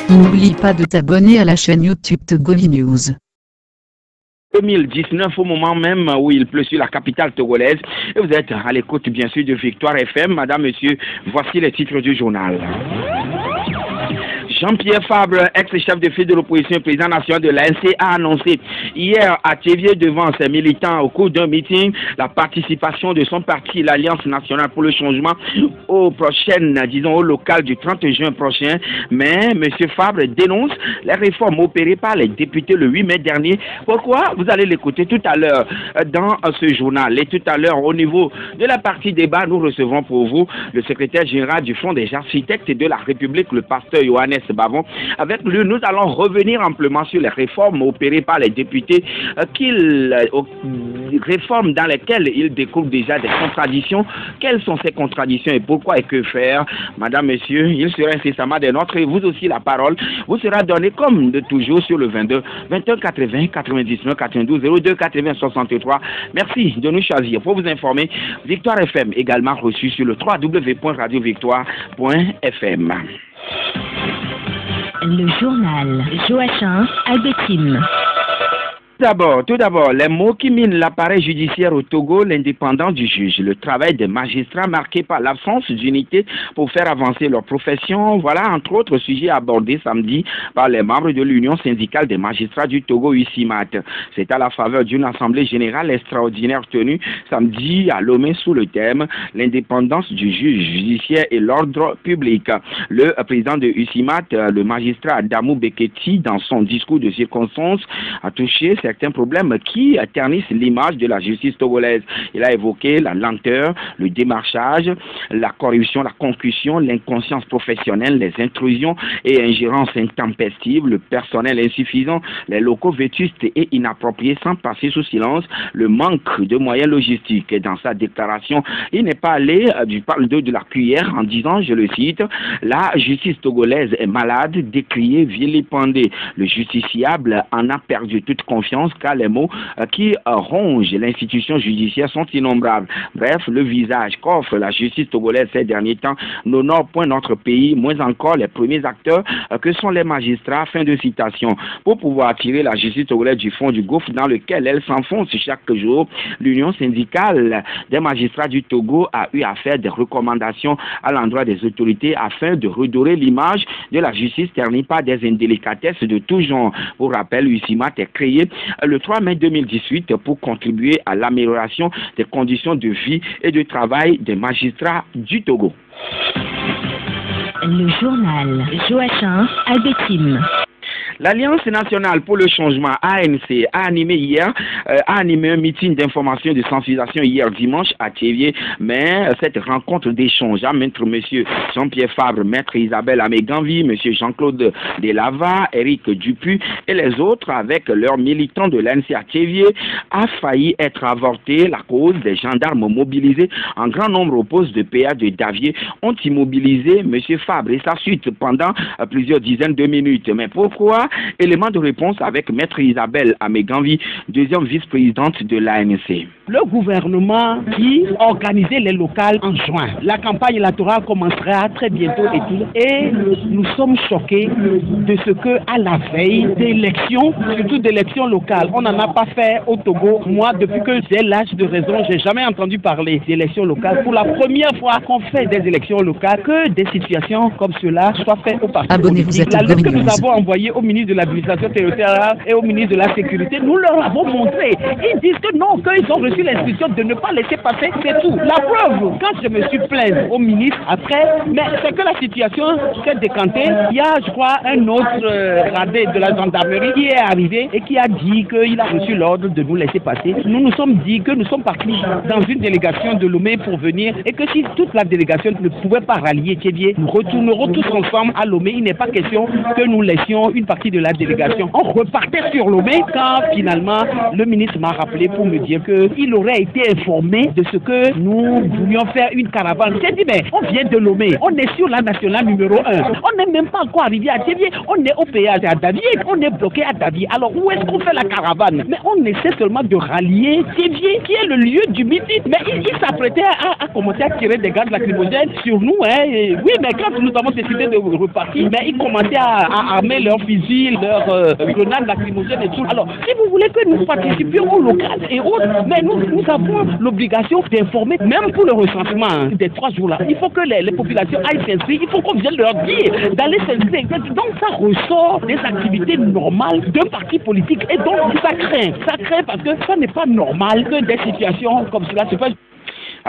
N'oublie pas de t'abonner à la chaîne YouTube Togovi News. 2019 au moment même où il pleut sur la capitale togolaise. Et vous êtes à l'écoute bien sûr de Victoire FM. Madame, monsieur, voici les titres du journal. Jean-Pierre Fabre, ex-chef de file de l'opposition et président national de l'ANC, a annoncé hier à Thévié devant ses militants au cours d'un meeting la participation de son parti, l'Alliance nationale pour le changement, aux prochaines, disons, au local du 30 juin prochain. Mais M. Fabre dénonce les réformes opérées par les députés le 8 mai dernier. Pourquoi? Vous allez l'écouter tout à l'heure dans ce journal. Et tout à l'heure, au niveau de la partie débat, nous recevons pour vous le secrétaire général du Fonds des architectes de la République, le pasteur Johannes Bavon. Avec lui, nous allons revenir amplement sur les réformes opérées par les députés, réformes dans lesquelles il découvre déjà des contradictions. Quelles sont ces contradictions et pourquoi et que faire? Madame, monsieur, il sera incessamment des nôtres et vous aussi la parole vous sera donnée comme de toujours sur le 22 21 80 99 92 02 80 63. Merci de nous choisir. Pour vous informer, Victoire FM également reçu sur le www.radiovictoire.fm. Le journal Joachim Albetim. Tout d'abord, les mots qui minent l'appareil judiciaire au Togo, l'indépendance du juge, le travail des magistrats marqué par l'absence d'unité pour faire avancer leur profession, voilà entre autres sujets abordés samedi par les membres de l'Union syndicale des magistrats du Togo, USIMAT. C'est à la faveur d'une assemblée générale extraordinaire tenue samedi à Lomé sous le thème « L'indépendance du juge judiciaire et l'ordre public ». Le président de USIMAT, le magistrat Adamou Beketi, dans son discours de circonstance, a touché certains problèmes qui ternissent l'image de la justice togolaise. Il a évoqué la lenteur, le démarchage, la corruption, la concussion, l'inconscience professionnelle, les intrusions et ingérences intempestives, le personnel insuffisant, les locaux vétustes et inappropriés, sans passer sous silence le manque de moyens logistiques. Et dans sa déclaration, il n'est pas allé du parle de la cuillère en disant, je le cite, la justice togolaise est malade, décriée, vilipendée. Le justiciable en a perdu toute confiance car les mots qui rongent l'institution judiciaire sont innombrables. Bref, le visage qu'offre la justice togolaise ces derniers temps n'honore point notre pays, moins encore les premiers acteurs que sont les magistrats. Fin de citation. Pour pouvoir tirer la justice togolaise du fond du gouffre dans lequel elle s'enfonce chaque jour, l'Union syndicale des magistrats du Togo a eu à faire des recommandations à l'endroit des autorités afin de redorer l'image de la justice ternie par des indélicatesses de tout genre. Pour rappel, USIMAT est créé le 3 mai 2018 pour contribuer à l'amélioration des conditions de vie et de travail des magistrats du Togo. Le journal Joachim Albetim. L'Alliance nationale pour le changement, ANC, a animé un meeting d'information et de sensibilisation hier dimanche à Thévié, mais cette rencontre d'échange entre M. Jean-Pierre Fabre, Maître Isabelle Améganvi, M. Jean-Claude Delava, Éric Dupuis et les autres avec leurs militants de l'ANC à Thévié a failli être avortée. La cause des gendarmes mobilisés en grand nombre au poste de PA de Davier ont immobilisé M. Fabre et sa suite pendant plusieurs dizaines de minutes. Mais pourquoi? Élément de réponse avec Maître Isabelle Améganvi, deuxième vice-présidente de l'ANC. Le gouvernement qui organisait les locales en juin. La campagne électorale commencera très bientôt et nous sommes choqués de ce que, à la veille d'élections, surtout d'élections locales, on n'en a pas fait au Togo. Moi, depuis que j'ai l'âge de raison, j'ai jamais entendu parler d'élections locales. Pour la première fois qu'on fait des élections locales, que des situations comme cela soient faites au parti politique. La liste que nous avons envoyée au ministre de l'administration territoriale et au ministre de la sécurité, nous leur avons montré. Ils disent que non, qu'ils ont reçu l'instruction de ne pas laisser passer, c'est tout. La preuve, quand je me suis plaint au ministre après, mais c'est que la situation s'est décantée. Il y a, je crois, un autre gradé de la gendarmerie qui est arrivé et qui a dit qu'il a reçu l'ordre de nous laisser passer. Nous nous sommes dit que nous sommes partis dans une délégation de Lomé pour venir et que si toute la délégation ne pouvait pas rallier Thévié, nous retournerons tous ensemble à Lomé. Il n'est pas question que nous laissions une partie partie de la délégation, on repartait sur Lomé quand finalement le ministre m'a rappelé pour me dire qu'il aurait été informé de ce que nous voulions faire une caravane. J'ai dit, mais on vient de Lomé, on est sur la nationale numéro 1, on n'est même pas encore arrivé à Thiévié, on est au péage à Davie, on est bloqué à Davie. Alors où est-ce qu'on fait la caravane? Mais on essaie seulement de rallier Thiévié, qui est le lieu du meeting. Mais il s'apprêtait à commencer à tirer des gaz lacrymogènes sur nous. Oui, mais quand nous avons décidé de repartir, mais ils commençaient à armer leurs fusils, leurs grenades lacrymogènes et tout. Alors, si vous voulez que nous participions au local et autres, mais nous avons l'obligation d'informer, même pour le recensement des 3 jours-là. Il faut que les populations aillent s'inscrire, il faut qu'on vienne leur dire d'aller s'inscrire. Donc ça ressort des activités normales d'un parti politique et donc ça craint parce que ça n'est pas normal que des situations comme cela se fassent.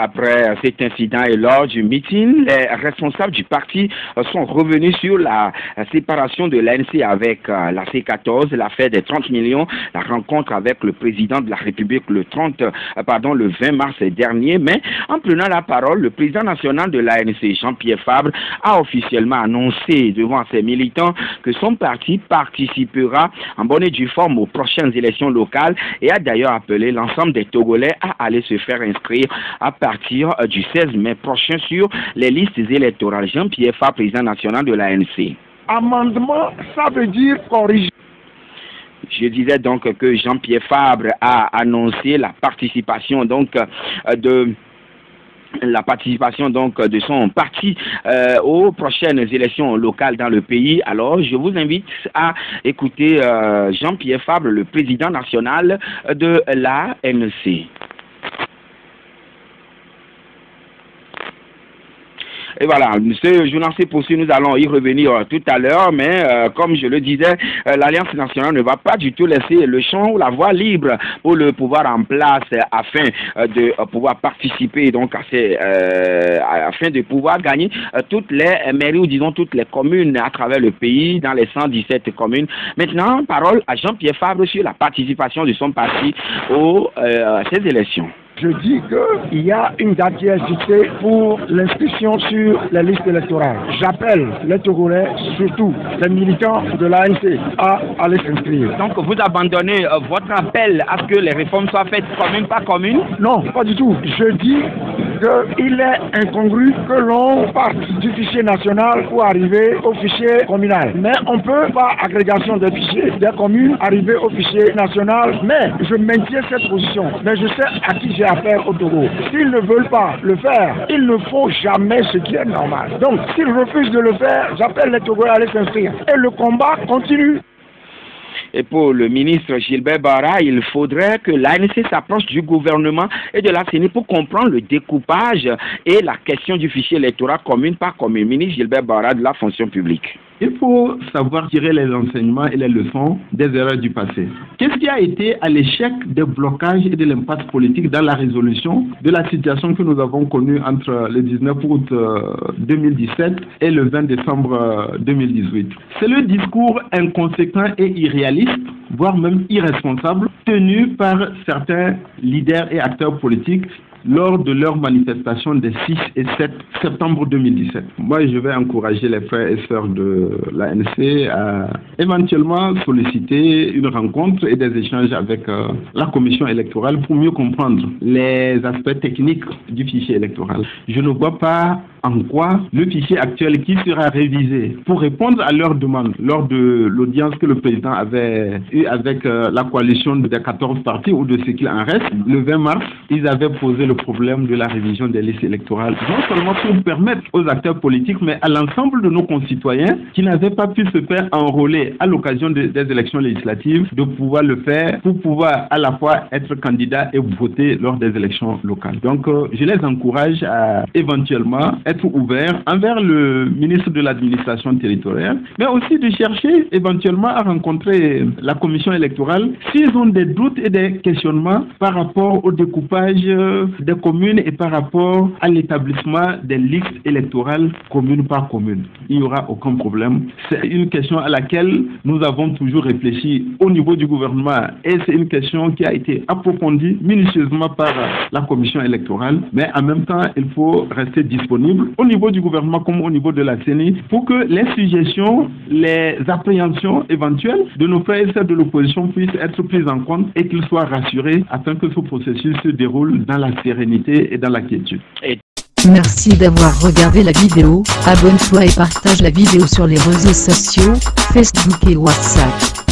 Après cet incident et lors du meeting, les responsables du parti sont revenus sur la séparation de l'ANC avec la C14, l'affaire des 30 millions, la rencontre avec le président de la République le 20 mars dernier. Mais en prenant la parole, le président national de l'ANC, Jean-Pierre Fabre, a officiellement annoncé devant ses militants que son parti participera en bonne et due forme aux prochaines élections locales et a d'ailleurs appelé l'ensemble des Togolais à aller se faire inscrire à partir du 16 mai prochain sur les listes électorales. Jean-Pierre Fabre, président national de l'ANC. Amendement, ça veut dire corriger. Je disais donc que Jean-Pierre Fabre a annoncé la participation donc de son parti aux prochaines élections locales dans le pays. Alors, je vous invite à écouter Jean-Pierre Fabre, le président national de l'ANC. Et voilà, ce journal s'est poursuivi, nous allons y revenir tout à l'heure, mais comme je le disais, l'Alliance nationale ne va pas du tout laisser le champ ou la voie libre pour le pouvoir en place afin de pouvoir participer donc afin de pouvoir gagner toutes les mairies ou disons toutes les communes à travers le pays, dans les 117 communes. Maintenant, parole à Jean-Pierre Fabre sur la participation de son parti à ces élections. Je dis qu'il y a une date qui est fixée pour l'inscription sur les listes électorales. J'appelle les Togolais, surtout les militants de l'ANC, à aller s'inscrire. Donc vous abandonnez votre appel à ce que les réformes soient faites commune par commune? Non, pas du tout. Je dis qu'il est incongru que l'on parte du fichier national pour arriver au fichier communal. Mais on peut, par agrégation des fichiers des communes, arriver au fichier national. Mais je maintiens cette position. Mais je sais à qui j'ai affaire au Togo. S'ils ne veulent pas le faire, il ne faut jamais ce qui est normal. Donc, s'ils refusent de le faire, j'appelle les Togolais à aller s'inscrire. Et le combat continue. Et pour le ministre Gilbert Bara, il faudrait que l'ANC s'approche du gouvernement et de la CENI pour comprendre le découpage et la question du fichier électoral commune par commune. Ministre Gilbert Bara de la fonction publique. Il faut savoir tirer les enseignements et les leçons des erreurs du passé. Qu'est-ce qui a été à l'échec des blocages et de l'impasse politique dans la résolution de la situation que nous avons connue entre le 19 août 2017 et le 20 décembre 2018? C'est le discours inconséquent et irréaliste, voire même irresponsable, tenu par certains leaders et acteurs politiques lors de leur manifestation des 6 et 7 septembre 2017. Moi, je vais encourager les frères et sœurs de l'ANC à éventuellement solliciter une rencontre et des échanges avec la commission électorale pour mieux comprendre les aspects techniques du fichier électoral. Je ne vois pas en quoi le fichier actuel qui sera révisé pour répondre à leurs demandes lors de l'audience que le président avait eue avec la coalition des 14 partis ou de ce qu'il en reste, le 20 mars, ils avaient posé le problème de la révision des listes électorales, non seulement pour permettre aux acteurs politiques, mais à l'ensemble de nos concitoyens qui n'avaient pas pu se faire enrôler à l'occasion des élections législatives, de pouvoir le faire pour pouvoir à la fois être candidat et voter lors des élections locales. Donc, je les encourage à éventuellement être ouverts envers le ministre de l'administration territoriale, mais aussi de chercher éventuellement à rencontrer la commission électorale s'ils ont des doutes et des questionnements par rapport au découpage des communes et par rapport à l'établissement des listes électorales commune par commune. Il n'y aura aucun problème. C'est une question à laquelle nous avons toujours réfléchi au niveau du gouvernement et c'est une question qui a été approfondie minutieusement par la commission électorale, mais en même temps, il faut rester disponible possible au niveau du gouvernement comme au niveau de la CENI pour que les suggestions, les appréhensions éventuelles de nos frères et sœurs de l'opposition puissent être prises en compte et qu'ils soient rassurés afin que ce processus se déroule dans la sérénité et dans la quiétude. Merci d'avoir regardé la vidéo, abonne-toi et partage la vidéo sur les réseaux sociaux, Facebook et WhatsApp.